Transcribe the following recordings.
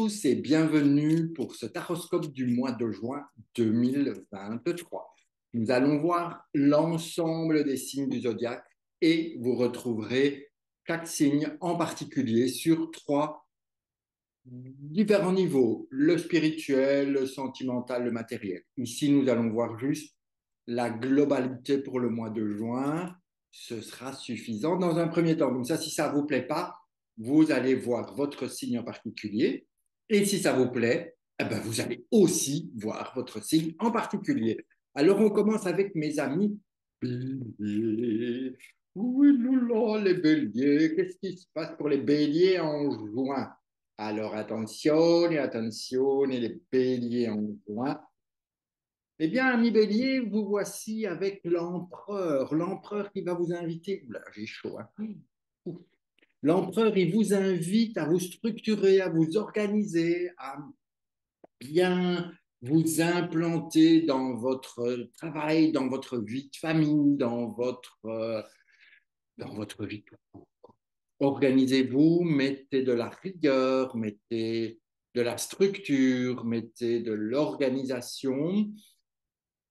tous et bienvenue pour ce taroscope du mois de juin 2023. Nous allons voir l'ensemble des signes du zodiaque et vous retrouverez chaque signe en particulier sur trois différents niveaux, le spirituel, le sentimental, le matériel. Ici, nous allons voir juste la globalité pour le mois de juin. Ce sera suffisant dans un premier temps. Donc ça, si ça ne vous plaît pas, vous allez voir votre signe en particulier. Et si ça vous plaît, eh ben, vous allez aussi voir votre signe en particulier. Alors, on commence avec mes amis béliers. Oui, loulou, les béliers. Qu'est-ce qui se passe pour les béliers en juin? Alors, attention, les béliers en juin. Eh bien, ami bélier, vous voici avec l'empereur. L'empereur qui va vous inviter. Oula, j'ai chaud, hein. L'empereur, il vous invite à vous structurer, à vous organiser, à bien vous implanter dans votre travail, dans votre vie de famille, dans votre vie tout court. Organisez-vous, mettez de la rigueur, mettez de la structure, mettez de l'organisation,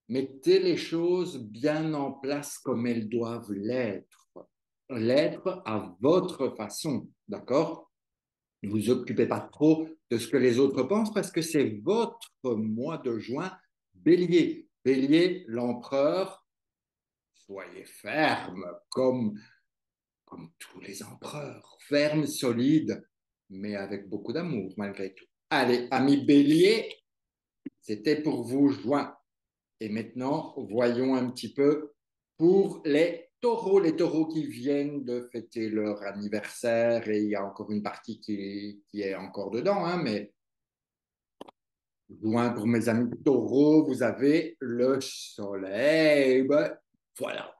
mettez les choses bien en place comme elles doivent l'être. L'être à votre façon, d'accord? Ne vous occupez pas trop de ce que les autres pensent parce que c'est votre mois de juin bélier. Bélier, l'empereur, soyez ferme comme tous les empereurs, ferme, solide, mais avec beaucoup d'amour malgré tout. Allez, amis bélier, c'était pour vous juin. Et maintenant, voyons un petit peu pour les taureaux qui viennent de fêter leur anniversaire, et il y a encore une partie qui est encore dedans, hein, mais loin pour mes amis taureaux, vous avez le soleil. Ben, voilà.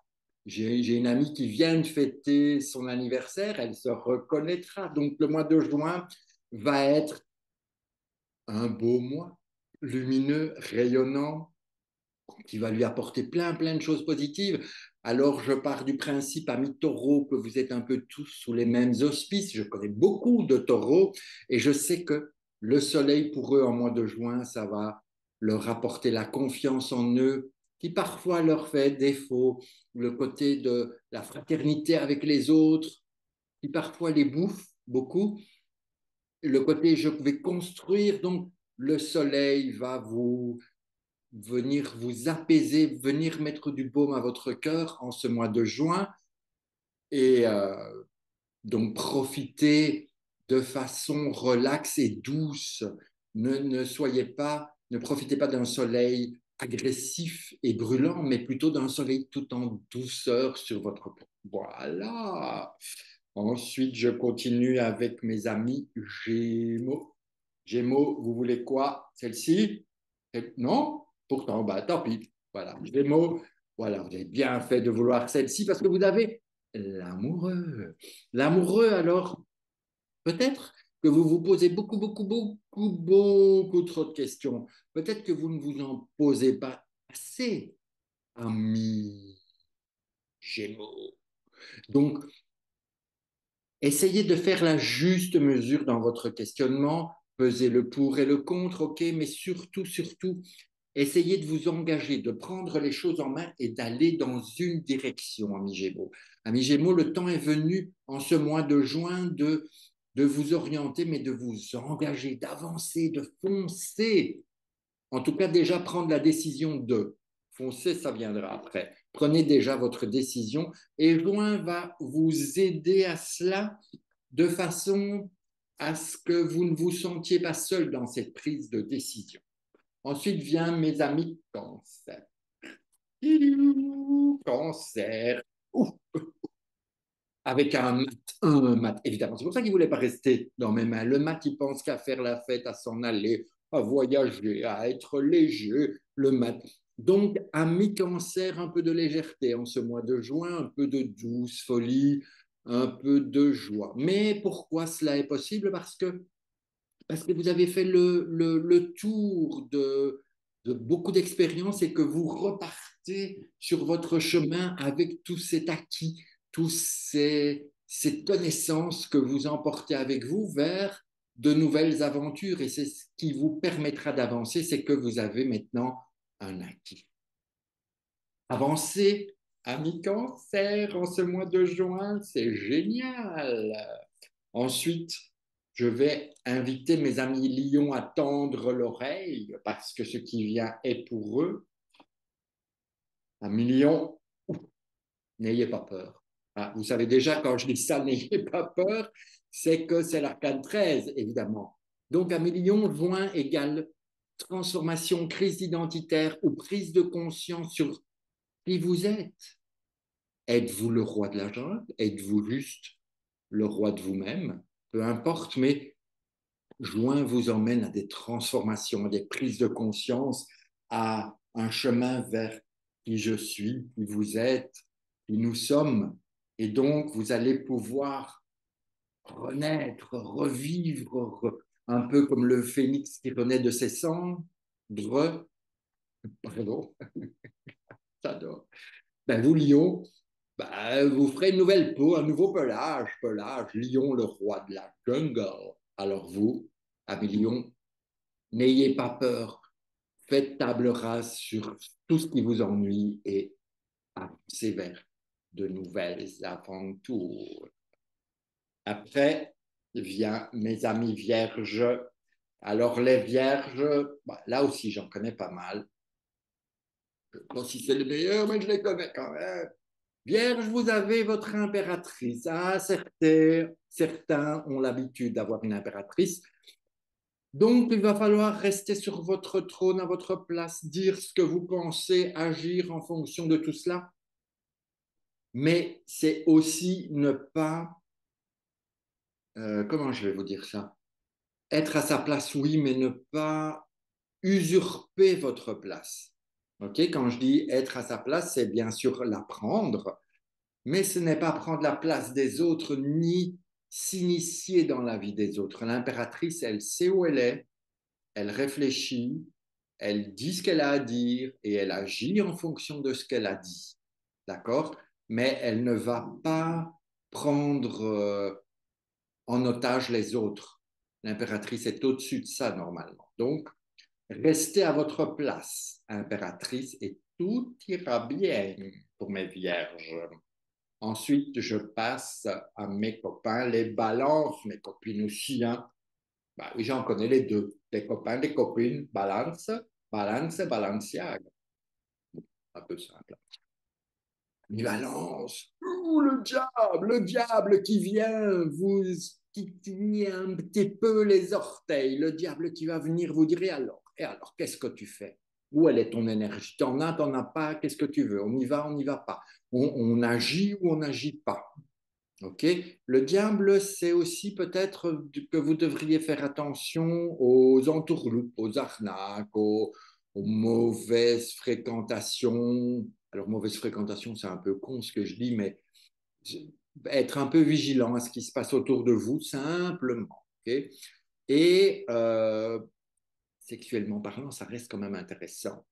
J'ai une amie qui vient de fêter son anniversaire, elle se reconnaîtra. Donc le mois de juin va être un beau mois, lumineux, rayonnant, qui va lui apporter plein de choses positives. Alors, je pars du principe, amis taureaux, que vous êtes un peu tous sous les mêmes auspices. Je connais beaucoup de taureaux et je sais que le soleil, pour eux, en mois de juin, ça va leur apporter la confiance en eux, qui parfois leur fait défaut, le côté de la fraternité avec les autres, qui parfois les bouffe beaucoup, le côté je vais construire, donc le soleil va venir vous apaiser, venir mettre du baume à votre cœur en ce mois de juin et donc profitez de façon relaxe et douce. Ne soyez pas, ne profitez pas d'un soleil agressif et brûlant, mais plutôt d'un soleil tout en douceur sur votre peau. Voilà. Ensuite, je continue avec mes amis Gémeaux. Gémeaux, vous voulez quoi? Celle-ci? Non? Pourtant, bah, tant pis. Voilà, Gémeaux. Voilà, vous avez bien fait de vouloir celle-ci parce que vous avez l'amoureux. L'amoureux, alors, peut-être que vous vous posez beaucoup trop de questions. Peut-être que vous ne vous en posez pas assez, amis Gémeaux. Donc, essayez de faire la juste mesure dans votre questionnement, pesez le pour et le contre, ok, mais surtout, essayez de vous engager, de prendre les choses en main et d'aller dans une direction, ami Gémeaux. Ami Gémeaux, le temps est venu en ce mois de juin de vous orienter, mais de vous engager, d'avancer, de foncer. En tout cas, déjà prendre la décision de foncer, ça viendra après. Prenez déjà votre décision et juin va vous aider à cela de façon à ce que vous ne vous sentiez pas seul dans cette prise de décision. Ensuite vient mes amis cancer. Cancer. Ouf, avec un mat, évidemment. C'est pour ça qu'il ne voulait pas rester dans mes mains. Le mat, il pense qu'à faire la fête, à s'en aller, à voyager, à être léger. Le mat. Donc, à mi-cancer, un peu de légèreté en ce mois de juin, un peu de douce folie, un peu de joie. Mais pourquoi cela est possible? Parce que vous avez fait le tour de beaucoup d'expériences et que vous repartez sur votre chemin avec tout cet acquis, ces connaissances que vous emportez avec vous vers de nouvelles aventures et c'est ce qui vous permettra d'avancer, c'est que vous avez maintenant un acquis. Avancer, ami Cancer, en ce mois de juin, c'est génial. Ensuite, je vais inviter mes amis Lions à tendre l'oreille parce que ce qui vient est pour eux. Amis Lions, n'ayez pas peur. Ah, vous savez déjà, quand je dis ça, n'ayez pas peur, c'est que c'est l'arcane 13, évidemment. Donc, amis Lions, juin égale transformation, crise identitaire ou prise de conscience sur qui vous êtes. Êtes-vous le roi de la jungle? Êtes-vous juste le roi de vous-même? Peu importe, mais juin vous emmène à des transformations, à des prises de conscience, à un chemin vers qui je suis, qui vous êtes, qui nous sommes. Et donc, vous allez pouvoir renaître, revivre, un peu comme le phénix qui renaît de ses cendres. Pardon, j'adore. Ben, vous, Lion, ben, vous ferez une nouvelle peau, un nouveau pelage, Lion, le roi de la jungle. Alors vous, amis Lion, n'ayez pas peur, faites table rase sur tout ce qui vous ennuie et avancez vers de nouvelles aventures. Après, vient mes amis vierges. Alors les vierges, bah, là aussi j'en connais pas mal. Je ne sais pas si c'est le meilleur, mais je les connais quand même. Vierge, vous avez votre impératrice. Ah, certains ont l'habitude d'avoir une impératrice. Donc, il va falloir rester sur votre trône, à votre place, dire ce que vous pensez, agir en fonction de tout cela. Mais c'est aussi ne pas, comment je vais vous dire ça? Être à sa place, oui, mais ne pas usurper votre place. Ok, quand je dis être à sa place, c'est bien sûr la prendre, mais ce n'est pas prendre la place des autres ni s'initier dans la vie des autres. L'impératrice, elle sait où elle réfléchit, elle dit ce qu'elle a à dire et elle agit en fonction de ce qu'elle a dit. D'accord? Mais elle ne va pas prendre en otage les autres. L'impératrice est au-dessus de ça normalement. Donc, restez à votre place, impératrice, et tout ira bien pour mes vierges. Ensuite, je passe à mes copains, les balances, mes copines aussi. Hein. Bah, oui, j'en connais les deux. Les copains, les copines, balance, balance, balanciaga. Un peu simple. Mi balance, le diable qui vient vous titiller un petit peu les orteils, le diable qui va venir vous dire et alors, qu'est-ce que tu fais? Où elle est ton énergie? T'en as pas, qu'est-ce que tu veux? On n'y va pas. On agit ou on n'agit pas. Ok. Le diable, c'est aussi peut-être que vous devriez faire attention aux entourloupes, aux arnaques, aux mauvaises fréquentations. Alors, mauvaise fréquentation, c'est un peu con ce que je dis, mais être un peu vigilant à ce qui se passe autour de vous, simplement. Ok. Et sexuellement parlant, ça reste quand même intéressant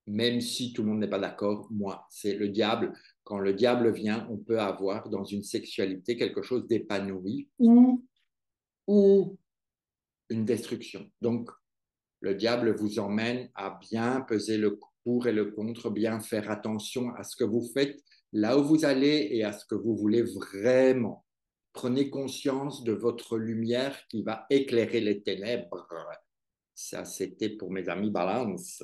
même si tout le monde n'est pas d'accord, moi, c'est le diable. Quand le diable vient, on peut avoir dans une sexualité quelque chose d'épanoui ou une destruction. Donc, le diable vous emmène à bien peser le pour et le contre, bien faire attention à ce que vous faites, là où vous allez et à ce que vous voulez vraiment. Prenez conscience de votre lumière qui va éclairer les ténèbres. Ça, c'était pour mes amis Balance.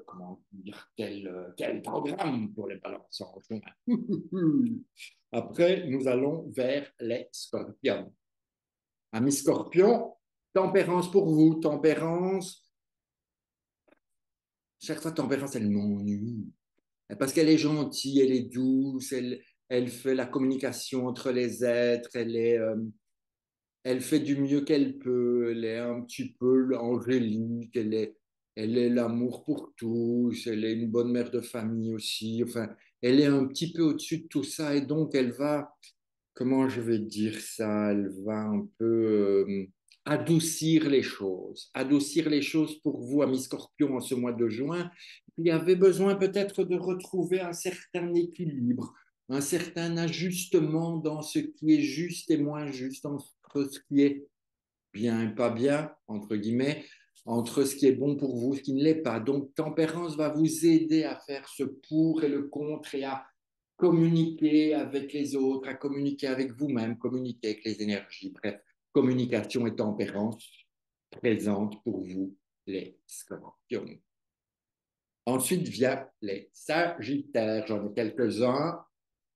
Comment dire, quel programme pour les balances en juin. Après, nous allons vers les scorpions. Amis scorpions, tempérance pour vous. Tempérance, chaque fois, tempérance, elle m'ennuie. Parce qu'elle est gentille, elle est douce, elle fait la communication entre les êtres, elle fait du mieux qu'elle peut, elle est un petit peu angélique, elle est l'amour pour tous, elle est une bonne mère de famille aussi, enfin, elle est un petit peu au-dessus de tout ça et donc elle va, comment je vais dire ça, elle va un peu adoucir les choses pour vous, amis Scorpion, en ce mois de juin. Il y avait besoin peut-être de retrouver un certain équilibre, un certain ajustement dans ce qui est juste et moins juste, entre ce qui est bien et pas bien, entre guillemets, entre ce qui est bon pour vous, ce qui ne l'est pas. Donc, tempérance va vous aider à faire ce pour et le contre et à communiquer avec les autres, à communiquer avec vous-même, communiquer avec les énergies. Bref, communication et tempérance présente pour vous, les scorpions. Ensuite vient les sagittaires. J'en ai quelques-uns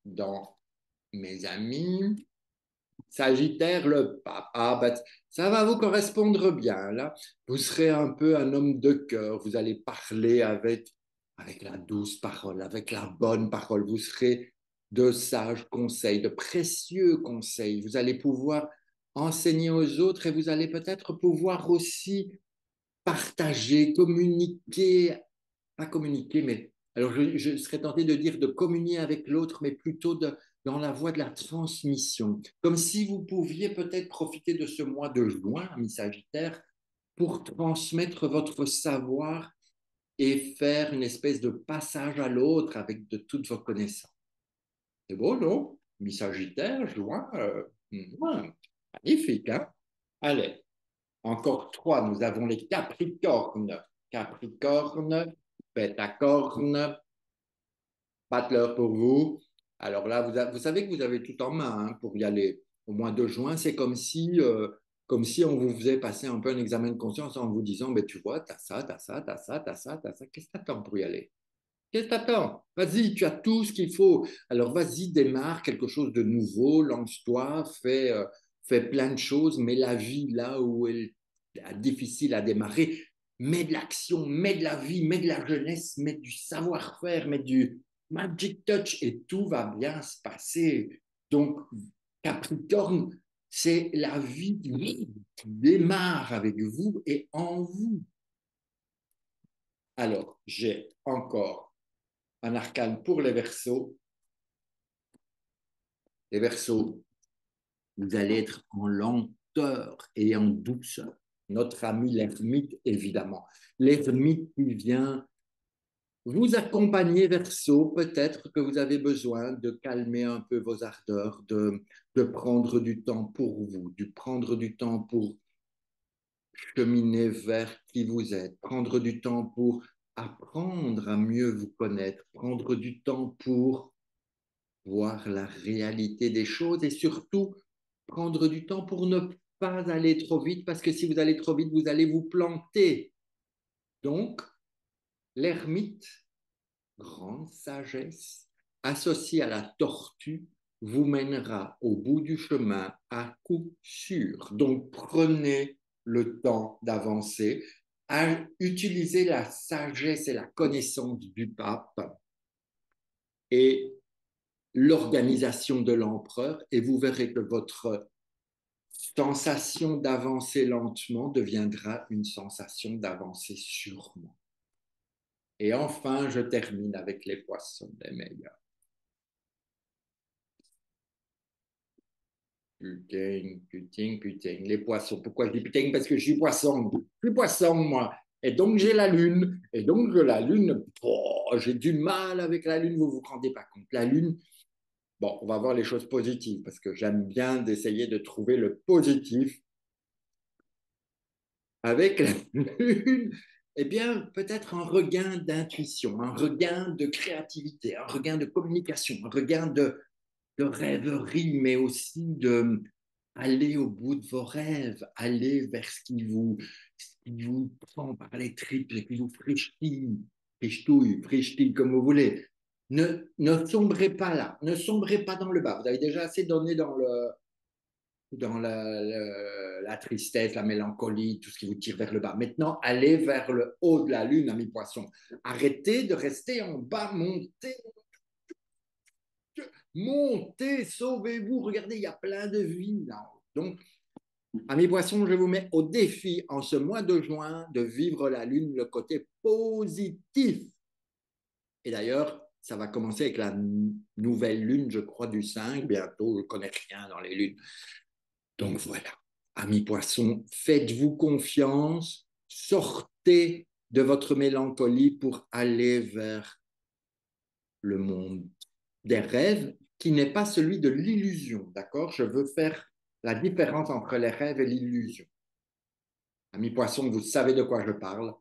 dans mes amis. Sagittaire, le pape. Ah, bah, ça va vous correspondre bien, là. Vous serez un peu un homme de cœur. Vous allez parler avec la douce parole, avec la bonne parole. Vous serez de sages conseils, de précieux conseils. Vous allez pouvoir enseigner aux autres et vous allez peut-être pouvoir aussi partager, communiquer, pas communiquer, mais alors je serais tenté de dire de communier avec l'autre, mais plutôt dans la voie de la transmission. Comme si vous pouviez peut-être profiter de ce mois de juin, ami Sagittaire, pour transmettre votre savoir et faire une espèce de passage à l'autre avec de toutes vos connaissances. C'est beau, non? Mi Sagittaire, juin, magnifique, hein? Allez, encore trois, nous avons les Capricornes. Capricorne, bête à cornes, pas de l'heure pour vous. Alors là, vous savez que vous avez tout en main hein, pour y aller. Au mois de juin, c'est comme si on vous faisait passer un peu un examen de conscience en vous disant, mais tu vois, t'as ça, t'as ça, t'as ça, t'as ça, t'as ça. Qu'est-ce que t'attends pour y aller? Qu'est-ce que t'attends? Vas-y, tu as tout ce qu'il faut. Alors vas-y, démarre quelque chose de nouveau, lance-toi, fais plein de choses, mets la vie là où elle est difficile à démarrer. Mets de l'action, mets de la vie, mets de la jeunesse, mets du savoir-faire, mets du magic touch et tout va bien se passer. Donc, Capricorne, c'est la vie qui démarre avec vous et en vous. Alors, j'ai encore un arcane pour les Verseaux. Les Verseaux, vous allez être en lenteur et en douceur. Notre ami l'ermite, évidemment. L'ermite qui vient vous accompagner Verseau, peut-être que vous avez besoin de calmer un peu vos ardeurs, de prendre du temps pour vous, de prendre du temps pour cheminer vers qui vous êtes, prendre du temps pour apprendre à mieux vous connaître, prendre du temps pour voir la réalité des choses et surtout prendre du temps pour ne pas aller trop vite parce que si vous allez trop vite, vous allez vous planter. Donc, l'ermite, grande sagesse, associée à la tortue, vous mènera au bout du chemin à coup sûr. Donc, prenez le temps d'avancer, à utiliser la sagesse et la connaissance du pape et l'organisation de l'empereur et vous verrez que votre sensation d'avancer lentement deviendra une sensation d'avancer sûrement. Et enfin, je termine avec les poissons, les meilleurs. Putain. Les poissons. Pourquoi je dis putain? Parce que je suis poisson. Je suis poisson, moi. Et donc, j'ai la lune. Et donc, la lune, oh, j'ai du mal avec la lune, vous ne vous rendez pas compte. La lune, bon, on va voir les choses positives parce que j'aime bien d'essayer de trouver le positif avec la lune. Eh bien, peut-être un regain d'intuition, un regain de créativité, un regain de communication, un regain de rêverie, mais aussi de aller au bout de vos rêves, aller vers ce qui vous prend par les tripes, ce qui vous frichtouille, comme vous voulez. Ne sombrez pas là, ne sombrez pas dans le bas. Vous avez déjà assez donné dans la tristesse, la mélancolie, tout ce qui vous tire vers le bas. Maintenant, allez vers le haut de la lune, ami poisson. Arrêtez de rester en bas, montez, sauvez-vous. Regardez, il y a plein de vie là. Donc, amis poissons, je vous mets au défi en ce mois de juin de vivre la lune, le côté positif. Et d'ailleurs, ça va commencer avec la nouvelle lune, je crois, du 5. Bientôt, je ne connais rien dans les lunes. Donc voilà, amis poissons, faites-vous confiance, sortez de votre mélancolie pour aller vers le monde des rêves qui n'est pas celui de l'illusion, d'accord? Je veux faire la différence entre les rêves et l'illusion. Amis poissons, vous savez de quoi je parle.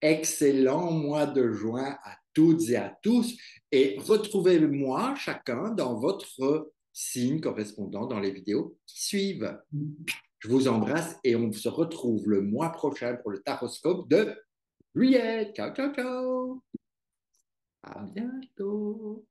Excellent mois de juin à toutes et à tous et retrouvez-moi chacun dans votre signe correspondant dans les vidéos qui suivent. Je vous embrasse et on se retrouve le mois prochain pour le taroscope de juillet. Ciao, ciao, ciao. À bientôt.